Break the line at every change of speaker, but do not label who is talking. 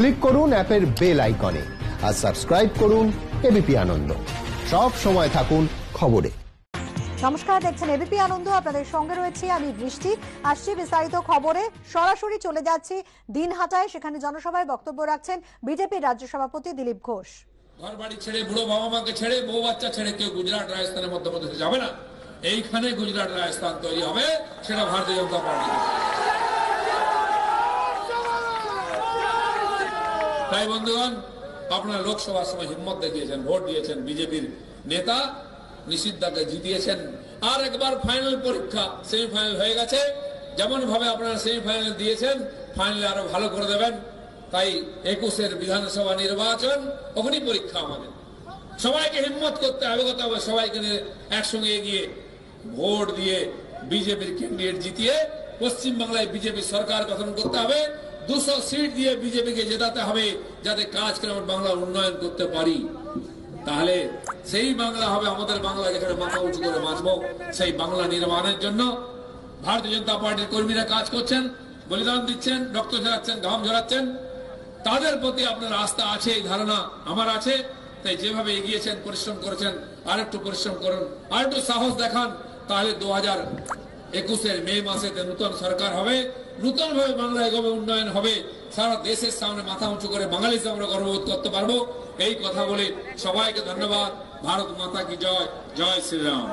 Click করুন অ্যাপের bell আইকনে আর সাবস্ক্রাইব করুন এবিপি আনন্দ। সব সময় থাকুন খবরে।
নমস্কার, দেখছেন এবিপি আনন্দ। আপনাদের সঙ্গে রয়েছি আমি বৃষ্টি। আসছি বিস্তারিত খবরে। সরাসরি চলে যাচ্ছি দিনহাটায়। সেখানে জনসভায় বক্তব্য রাখছেন বিজেপির রাজ্য সভাপতি দিলীপ ঘোষ।
ঘর বাড়ি ছেড়ে, বুড়ো বাবা মাকে ছেড়ে, বউ বাচ্চা ছেড়ে কেউ গুজরাট রাজস্থানের মধ্যপ্রদেশে যাবে না। এইখানে গুজরাট রাজস্থান তৈরি হবে, সেটা ভারতীয় জনতা পার্টি। তাই বন্ধুগণ, আপনারা লোকসভার সময় হিম্মত দেখিয়েছেন, ভোট দিয়েছেন, বিজেপির নেতা নিষিদ্ধাকে জিতিয়েছেন। আর একবার ফাইনাল পরীক্ষা, সেমিফাইনাল হয়ে গেছে। যেমন ভাবে আপনারা সেমিফাইনাল দিয়েছেন, ফাইনালে আরো ভালো করে দেবেন। তাই 21-এর বিধানসভা নির্বাচন অগ্নি পরীক্ষা আমাদের। সবাইকে হিম্মত করতে হবে, সবাইকে একসঙ্গে এগিয়ে ভোট দিয়ে বিজেপির ক্যান্ডিডেট জিতিয়ে পশ্চিমবাংলায় বিজেপি সরকার গঠন করতে হবে। 200 সিট দিয়ে বিজেপিকে জেতাতে হবে, যাতে কাজ করে আমরা বাংলা উন্নয়ন করতে পারি। তাহলে সেই বাংলা হবে আমাদের বাংলা, যেখানে মাথা উঁচু করে বাঁচবো। সেই বাংলা নির্মাণের জন্য ভারতীয় জনতা পার্টির কর্মীরা কাজ করছেন, বলিদান দিচ্ছেন, রক্ত ঝরাচ্ছেন, ঘাম ঝরাচ্ছেন। তাদের প্রতি আপনার আস্থা আছে, এই ধারণা আমার আছে। তাই যেভাবে এগিয়েছেন, পরিশ্রম করেছেন, আরেকটু পরিশ্রম করুন, আরেকটু সাহস দেখান। তাহলে 2021-এর মে মাসেতে নতুন সরকার হবে, নতুন ভাবে বাংলা এগোবে, উন্নয়ন হবে। সারা দেশের সামনে মাথা উঁচু করে বাঙালি আমরা গর্ববোধ করতে পারবো। এই কথা বলে সবাইকে ধন্যবাদ। ভারত মাতা কি জয়, জয় শ্রীরাম।